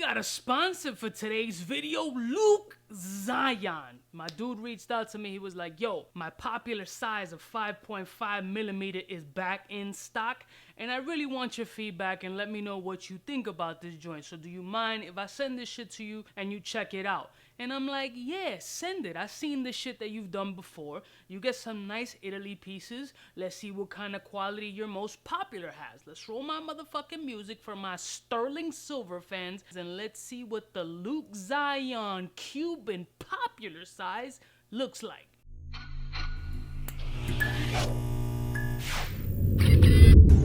got a sponsor for today's video, Luke Zion. My dude reached out to me. He was like, yo, my popular size of 5.5 millimeter is back in stock, and I really want your feedback and let me know what you think about this joint. So do you mind if I send this shit to you and you check it out? And I'm like, yeah, send it. I've seen the shit that you've done before. You get some nice Italy pieces. Let's see what kind of quality your most popular has. Let's roll my motherfucking music for my sterling silver fans, and let's see what the Luke Zion Cuban popular size looks like.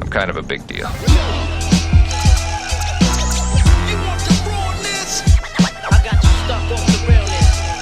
I'm kind of a big deal.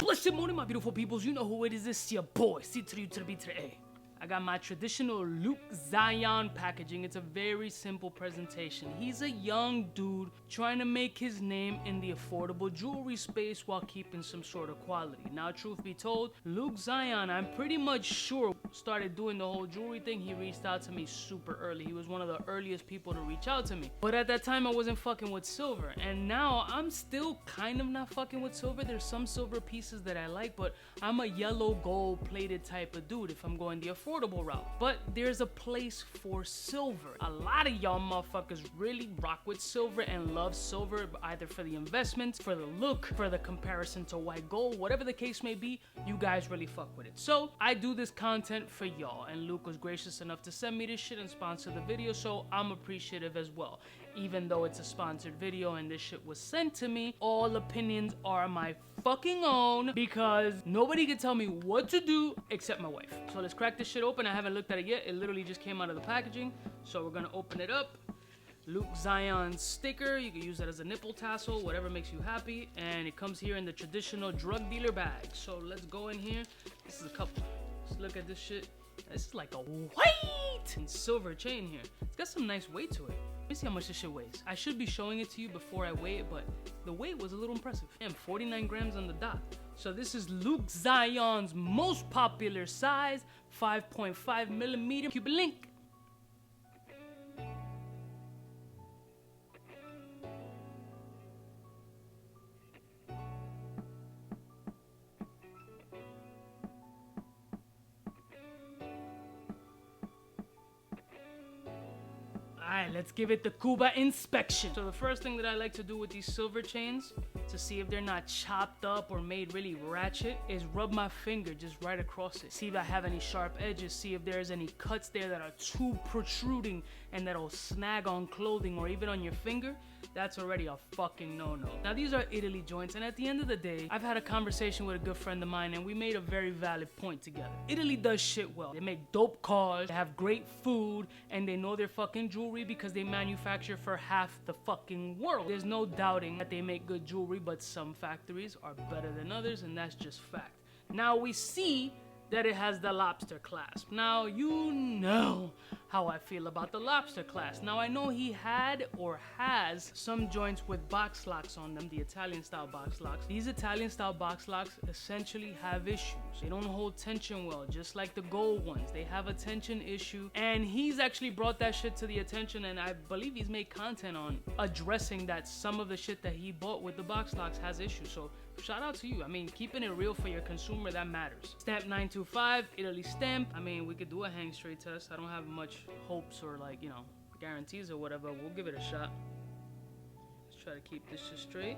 Blessed morning, my beautiful peoples. You know who it is. It's your boy, C to the U to the B to the A. I got my traditional Luke Zion packaging. It's a very simple presentation. He's a young dude trying to make his name in the affordable jewelry space while keeping some sort of quality. Now, truth be told, Luke Zion, I'm pretty much sure, started doing the whole jewelry thing. He reached out to me super early. He was one of the earliest people to reach out to me. But at that time, I wasn't fucking with silver. And now, I'm still kind of not fucking with silver. There's some silver pieces that I like, but I'm a yellow gold plated type of dude if I'm going the affordable route. But there's a place for silver. A lot of y'all motherfuckers really rock with silver and love silver, either for the investment, for the look, for the comparison to white gold, whatever the case may be. You guys really fuck with it. So I do this content for y'all, and Luke was gracious enough to send me this shit and sponsor the video, so I'm appreciative as well. Even though it's a sponsored video and this shit was sent to me, all opinions are my fucking own, because nobody can tell me what to do except my wife. So let's crack this shit open. I haven't looked at it yet. It literally just came out of the packaging. So we're gonna open it up. Luke Zion sticker. You can use that as a nipple tassel, whatever makes you happy. And it comes here in the traditional drug dealer bag. So let's go in here. This is a couple. Let's look at this shit. This is like a white and silver chain here. It's got some nice weight to it. Let me see how much this shit weighs. I should be showing it to you before I weigh it, but the weight was a little impressive. Damn, 49 grams on the dot. So this is Luke Zion's most popular size, 5.5 millimeter Cuban link. Alright, let's give it the Kuba Inspection. So the first thing that I like to do with these silver chains, to see if they're not chopped up or made really ratchet, is rub my finger just right across it. See if I have any sharp edges, see if there's any cuts there that are too protruding and that'll snag on clothing or even on your finger. That's already a fucking no-no. Now, these are Italy joints, and at the end of the day, I've had a conversation with a good friend of mine, and we made a very valid point together. Italy does shit well. They make dope cars, they have great food, and they know their fucking jewelry because they manufacture for half the fucking world. There's no doubting that they make good jewelry, but some factories are better than others, and that's just fact. Now, we see that it has the lobster clasp. Now, you know how I feel about the lobster clasp. Now, I know he had or has some joints with box locks on them, the Italian style box locks. These Italian style box locks essentially have issues. They don't hold tension well, just like the gold ones. They have a tension issue, and he's actually brought that shit to the attention, and I believe he's made content on addressing that some of the shit that he bought with the box locks has issues. So shout out to you. I mean, keeping it real for your consumer, that matters. Stamp 925, Italy stamp. I mean, we could do a hang straight test. I don't have much hopes or guarantees or whatever. We'll give it a shot. Let's try to keep this shit straight.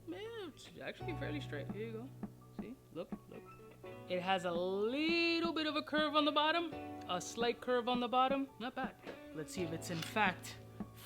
Man, it's actually fairly straight. Here you go. See? Look. It has a little bit of a curve on the bottom. A slight curve on the bottom. Not bad. Let's see if it's in fact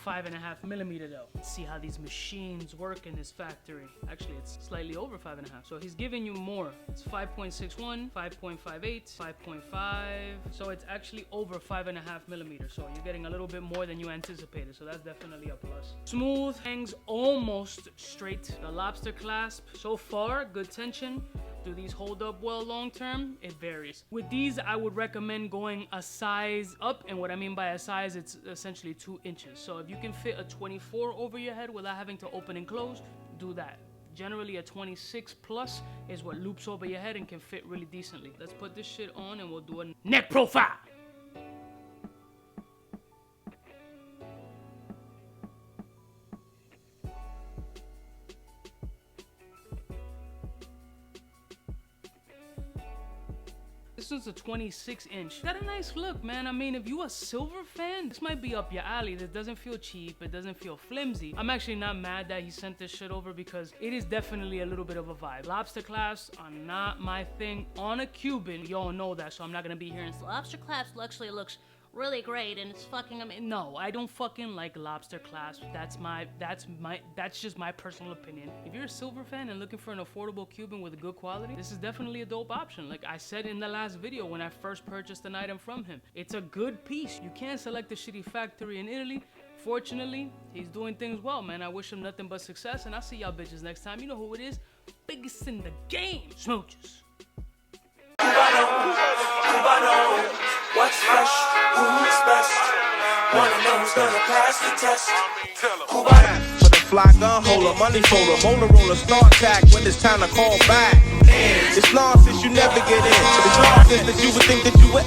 5.5 millimeter though. Let's see how these machines work in this factory. Actually, it's slightly over 5.5. So he's giving you more. It's 5.61, 5.58, 5.5. So it's actually over 5.5 millimeters. So you're getting a little bit more than you anticipated. So that's definitely a plus. Smooth, hangs almost straight. The lobster clasp, so far, good tension. Do these hold up well long term? It varies. With these, I would recommend going a size up, and what I mean by a size, it's essentially 2 inches. So if you can fit a 24 over your head without having to open and close, do that. Generally, a 26 plus is what loops over your head and can fit really decently. Let's put this shit on and we'll do a neck profile. This one's a 26-inch. Got a nice look, man. I mean, if you a silver fan, this might be up your alley. This doesn't feel cheap. It doesn't feel flimsy. I'm actually not mad that he sent this shit over because it is definitely a little bit of a vibe. Lobster clasps are not my thing on a Cuban. Y'all know that, so I'm not gonna be here and say, lobster clasp actually looks really great and it's fucking amazing. No, I don't fucking like lobster clasps. That's just my personal opinion. If you're a silver fan and looking for an affordable Cuban with a good quality, this is definitely a dope option. Like I said in the last video when I first purchased an item from him, it's a good piece. You can't select a shitty factory in Italy. Fortunately, he's doing things well, man. I wish him nothing but success, and I'll see y'all bitches next time. You know who it is? Biggest in the game. Smooches. Cubano, what's fresh, who's best? Wanna know who's gonna pass the test? Cubano. For the fly gun holder, money folder, Motorola start tag when it's time to call back. It's nonsense, you never get in. It's nonsense that you would think that you would.